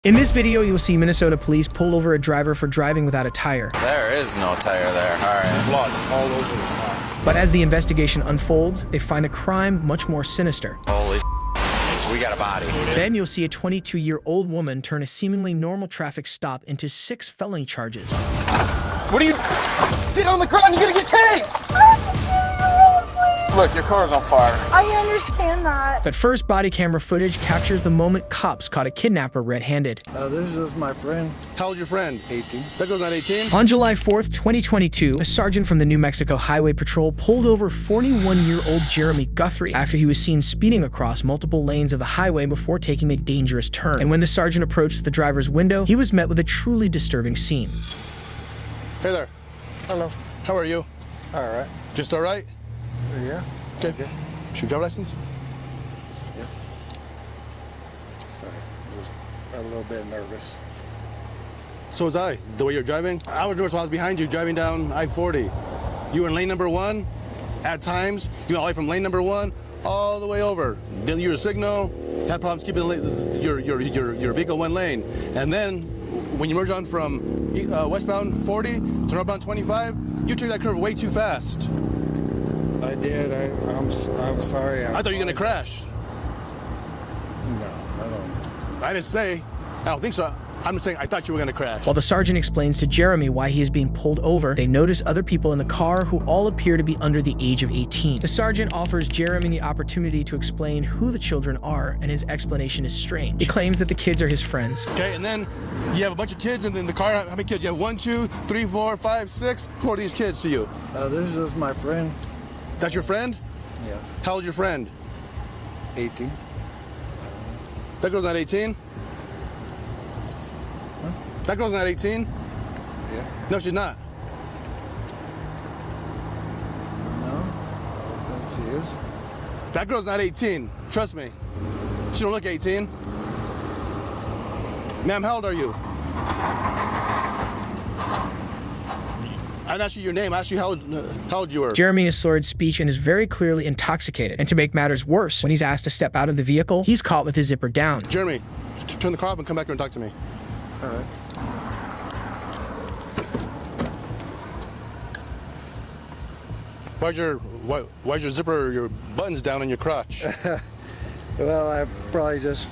In this video, you will see Minnesota police pull over a driver for driving without a tire. There is no tire there. All right. Blood all over the car. But as the investigation unfolds, they find a crime much more sinister. Holy we got a body. Then you'll see a 22-year-old woman turn a seemingly normal traffic stop into 6 felony charges. What are you? Get on the ground, you're gonna get tased! Look, your car's on fire. I understand that. But first, body camera footage captures the moment cops caught a kidnapper red-handed. This is my friend. How old's your friend? 18. That goes on 18? On July 4th, 2022, a sergeant from the New Mexico Highway Patrol pulled over 41-year-old Jeremy Guthrie after he was seen speeding across multiple lanes of the highway before taking a dangerous turn. And when the sergeant approached the driver's window, he was met with a truly disturbing scene. Hey there. Hello. How are you? All right. Just all right? Yeah. Okay. Should driver license? Yeah. Sorry. I was a little bit nervous. So was I. The way you're driving? I was nervous while I was behind you driving down I-40. You were in lane number 1. At times, you went all the way from lane number 1 all the way over. Didn't use a signal. Had problems keeping your vehicle one lane. And then when you merge on from westbound 40 to northbound 25, you took that curve way too fast. I did. I'm sorry. I thought you were gonna crash. No, I don't. I didn't say. I don't think so. I'm just saying I thought you were gonna crash. While the sergeant explains to Jeremy why he is being pulled over, they notice other people in the car who all appear to be under the age of 18. The sergeant offers Jeremy the opportunity to explain who the children are, and his explanation is strange. He claims that the kids are his friends. Okay, and then you have a bunch of kids in the car. How many kids? You have 1, 2, 3, 4, 5, 6. Who are these kids to you? This is my friend. That's your friend? Yeah. How old's your friend? 18. That girl's not 18? Huh? That girl's not 18? Yeah. No, she's not. No, I don't think she is. That girl's not 18. Trust me. She don't look 18. Ma'am, how old are you? I didn't ask you your name. I asked you how old you were. Jeremy is slurred speech and is very clearly intoxicated. And to make matters worse, when he's asked to step out of the vehicle, he's caught with his zipper down. Jeremy, turn the car off and come back here and talk to me. All right. Why's your zipper, your buttons down on your crotch? Well, I probably just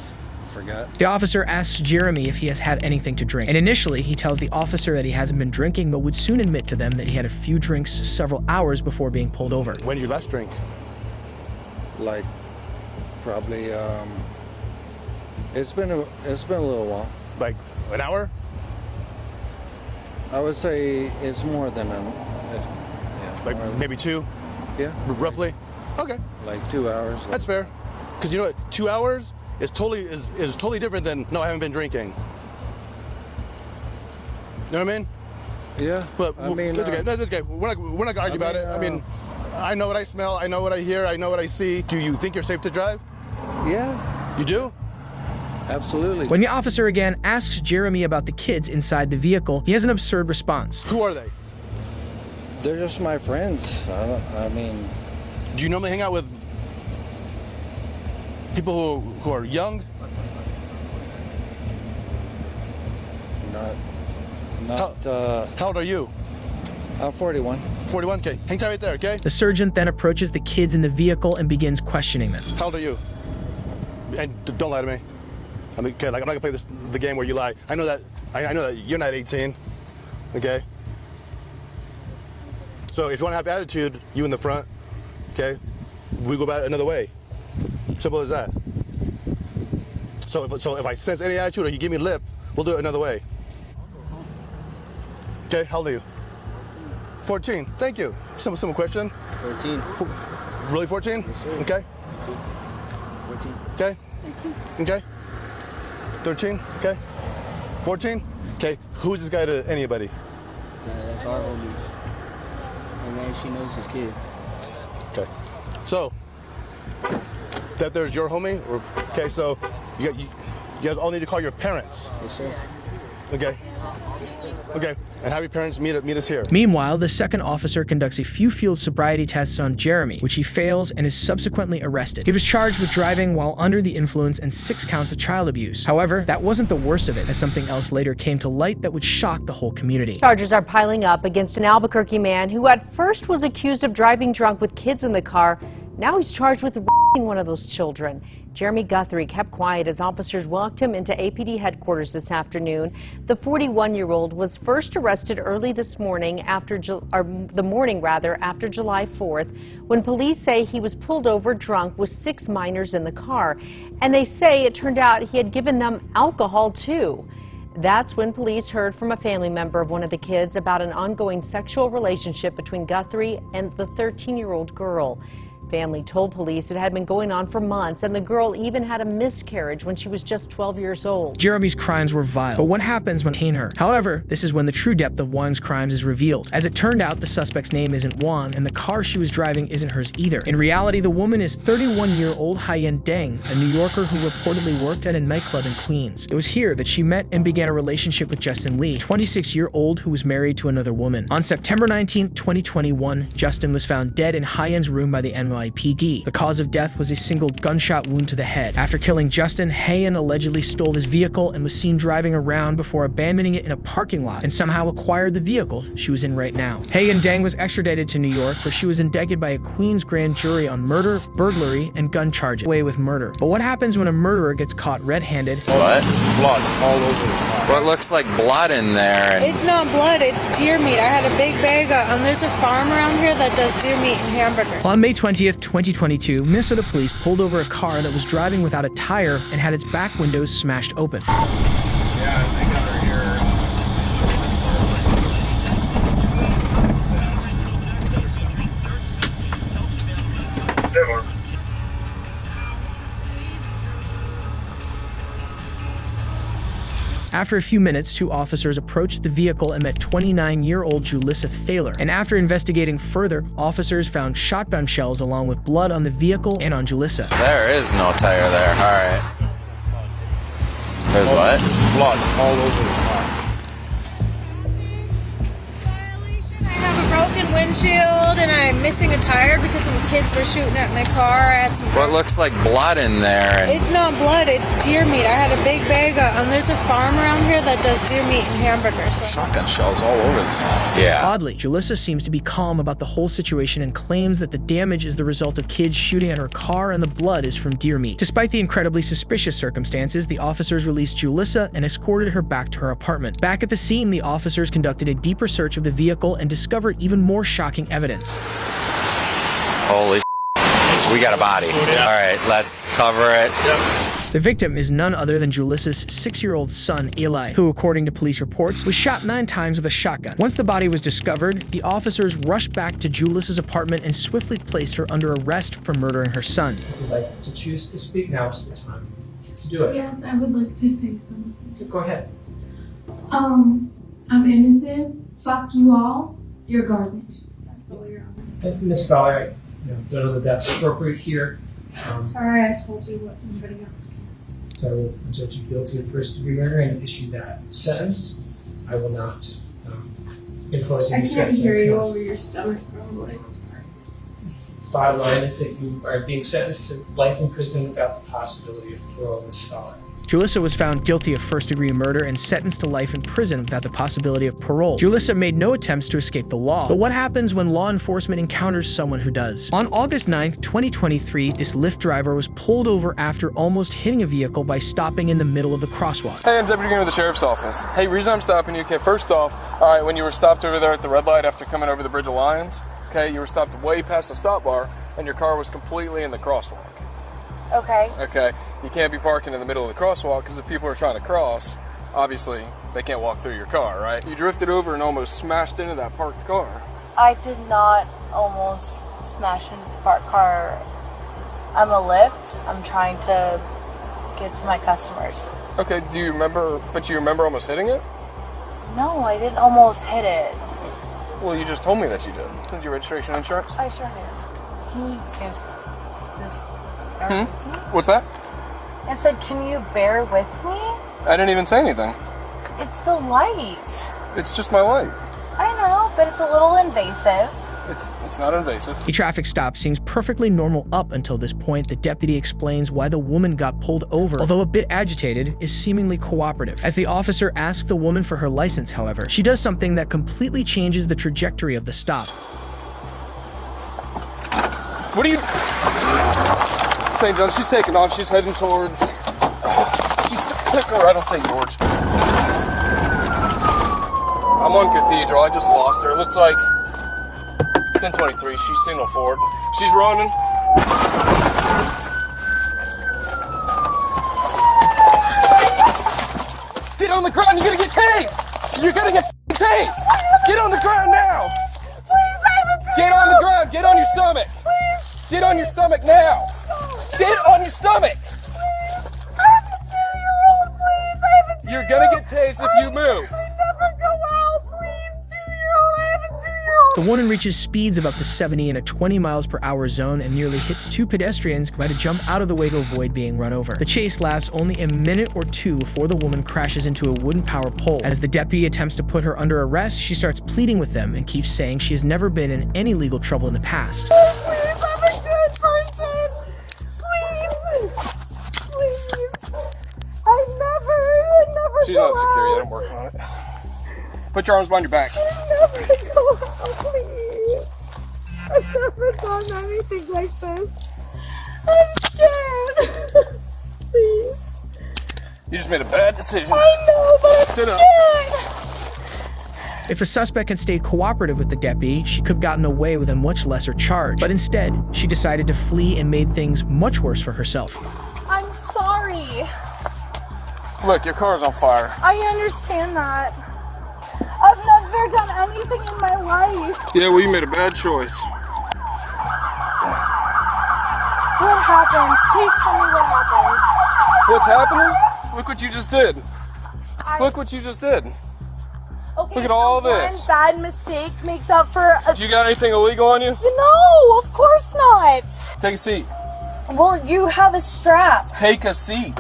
forgot. The officer asks Jeremy if he has had anything to drink. And initially, he tells the officer that he hasn't been drinking, but would soon admit to them that he had a few drinks several hours before being pulled over. When did you last drink? Like, probably. It's been a little while. Like an hour? I would say it's more than yeah. Like maybe 2? Yeah. Roughly? Okay. Like 2 hours. That's fair. Because you know what? 2 hours is totally different than, no, I haven't been drinking. You know what I mean? Yeah. But I mean, it's okay. No, it's okay. We're not gonna argue about it. I mean, I know what I smell. I know what I hear. I know what I see. Do you think you're safe to drive? Yeah. You do? Absolutely. When the officer again asks Jeremy about the kids inside the vehicle, he has an absurd response. Who are they? They're just my friends. I mean. Do you normally hang out with people who are young? How old are you? I'm 41. 41? Okay. Hang tight right there, okay? The sergeant then approaches the kids in the vehicle and begins questioning them. How old are you? And don't lie to me. I mean, okay, like, I'm not gonna play the game where you lie. I know that you're not 18, okay? So if you want to have attitude, you in the front, okay? We go about it another way. Simple as that. So if I sense any attitude or you give me lip, we'll do it another way. Okay, how old are you? 14. Thank you. Simple question. 14. Really 14? Yes, sir. Okay. 14. Okay. 13. Okay. 13. Okay. 14. Okay. Who's this guy to anybody? That's our homies. And then she knows his kid. Okay. So that there's your homie. Okay. So you guys all need to call your parents. Yes, sir. Okay. Okay, and have your parents meet us here. Meanwhile, the second officer conducts a few field sobriety tests on Jeremy, which he fails and is subsequently arrested. He was charged with driving while under the influence and 6 counts of child abuse. However, that wasn't the worst of it, as something else later came to light that would shock the whole community. Charges are piling up against an Albuquerque man who at first was accused of driving drunk with kids in the car. Now he's charged with raping one of those children. Jeremy Guthrie kept quiet as officers walked him into APD headquarters this afternoon. The 41-year-old was first arrested early this morning after the morning after July 4th, when police say he was pulled over drunk with 6 minors in the car. And they say it turned out he had given them alcohol too. That's when police heard from a family member of one of the kids about an ongoing sexual relationship between Guthrie and the 13-year-old girl. Family told police it had been going on for months, and the girl even had a miscarriage when she was just 12 years old. Jeremy's crimes were vile, but what happens when detain her? However, this is when the true depth of Juan's crimes is revealed. As it turned out, the suspect's name isn't Juan, and the car she was driving isn't hers either. In reality, the woman is 31-year-old Haiyan Deng, a New Yorker who reportedly worked at a nightclub in Queens. It was here that she met and began a relationship with Justin Lee, 26-year-old who was married to another woman. On September 19, 2021, Justin was found dead in Haiyan's room by the NYPD. The cause of death was a single gunshot wound to the head. After killing Justin, Haiyan allegedly stole his vehicle and was seen driving around before abandoning it in a parking lot and somehow acquired the vehicle she was in right now. Haiyan Deng was extradited to New York, where she was indicted by a Queens grand jury on murder, burglary, and gun charges. Away with murder. But what happens when a murderer gets caught red-handed? What? Blood all over the car. What looks like blood in there? And It's not blood, it's deer meat. I had a big bag there's a farm around here that does deer meat and hamburgers. On May 20th, 2022, Minnesota police pulled over a car that was driving without a tire and had its back windows smashed open. Yeah, they got her here. After a few minutes, 2 officers approached the vehicle and met 29-year-old Julissa Thaler. And after investigating further, officers found shotgun shells along with blood on the vehicle and on Julissa. there is no tire there. All right. There's what? Blood all over the car. I have a broken windshield and I'm missing a tire because some kids were shooting at my car. I had some. What looks like blood in there? And It's not blood, it's deer meat. I had a big bag there's a farm around here that does deer meat and hamburgers. Shotgun shells all over the side. yeah. Oddly, Julissa seems to be calm about the whole situation and claims that the damage is the result of kids shooting at her car and the blood is from deer meat. Despite the incredibly suspicious circumstances, the officers released Julissa and escorted her back to her apartment. Back at the scene, the officers conducted a deeper search of the vehicle and discovered even more shocking evidence. Holy we got a body. All right, let's cover it. The victim is none other than Julissa's 6-year-old son, Eli, who, according to police reports, was shot 9 times with a shotgun. Once the body was discovered, the officers rushed back to Julissa's apartment and swiftly placed her under arrest for murdering her son. If you'd like to choose to speak, now is the time to do it. Yes, I would like to say something. Go ahead. I'm innocent. Fuck you all. You're garbage. That's all you're on. Ms. Fowler, I don't know that that's appropriate here. Sorry, I told you what somebody else can. So I will judge you guilty of first-degree murder and issue that sentence. I will not impose I any can't sentence. hear you over your stomach, probably. I'm sorry. Bottom line is that you are being sentenced to life in prison without the possibility of parole, Ms. Fowler. Julissa was found guilty of first-degree murder and sentenced to life in prison without the possibility of parole. Julissa made no attempts to escape the law. But what happens when law enforcement encounters someone who does? On August 9th, 2023, this Lyft driver was pulled over after almost hitting a vehicle by stopping in the middle of the crosswalk. Hey, I'm Deputy Green with the Sheriff's Office. Hey, reason I'm stopping you, okay, first off, all right, when you were stopped over there at the red light after coming over the Bridge of Lions, okay, you were stopped way past the stop bar, and your car was completely in the crosswalk. Okay. Okay, you can't be parking in the middle of the crosswalk because if people are trying to cross, obviously they can't walk through your car, right? You drifted over and almost smashed into that parked car. I did not almost smash into the parked car. I'm a Lyft. I'm trying to get to my customers. Okay, do you remember, but you remember almost hitting it? No, I didn't almost hit it. Well, you just told me that you did. Did your registration and insurance? I sure did. Can you give this? What's that? I said, can you bear with me? I didn't even say anything. It's the light. It's just my light. I know, but it's a little invasive. It's not invasive. The traffic stop seems perfectly normal up until this point. The deputy explains why the woman got pulled over, although a bit agitated, is seemingly cooperative. As the officer asks the woman for her license, however, she does something that completely changes the trajectory of the stop. What are you... St. John, she's taking off. She's heading towards... She's... I don't say George. I'm on Cathedral. I just lost her. It looks like 1023. She's signal forward. She's running. Get on the ground. You're gonna get tased. You're gonna get tased. Get on the ground now. Get on the ground. Get on your stomach. Get on your stomach now. Get on your stomach. You're gonna get tased if you move. The woman reaches speeds of up to 70 in a 20 miles per hour zone and nearly hits two pedestrians who had to jump out of the way to avoid being run over. The chase lasts only a minute or two before the woman crashes into a wooden power pole. As the deputy attempts to put her under arrest, she starts pleading with them and keeps saying she has never been in any legal trouble in the past. Please, I'm a good person. Please. I never She's go not secure yet. out. I'm working on it. Put your arms behind your back. I never go out, please. I've never done anything like this. I'm scared. Please. You just made a bad decision. I know, but I'm Sit up. scared. If a suspect had stayed cooperative with the deputy, she could have gotten away with a much lesser charge. But instead, she decided to flee and made things much worse for herself. I'm sorry. Look, your car's on fire. I understand that. I've never done anything in my life. Yeah, well, you made a bad choice. What happened? Please tell me what happened. What's happening? Look what you just did. Look what you just did. Okay, Look at all so this. One bad mistake makes up for a... Do you got anything illegal on you? No, of course not. Take a seat. Well, you have a strap. Take a seat.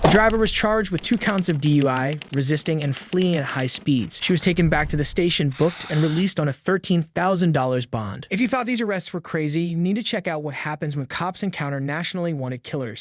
The driver was charged with 2 counts of DUI, resisting and fleeing at high speeds. She was taken back to the station, booked, and released on a $13,000 bond. If you thought these arrests were crazy, you need to check out what happens when cops encounter nationally wanted killers.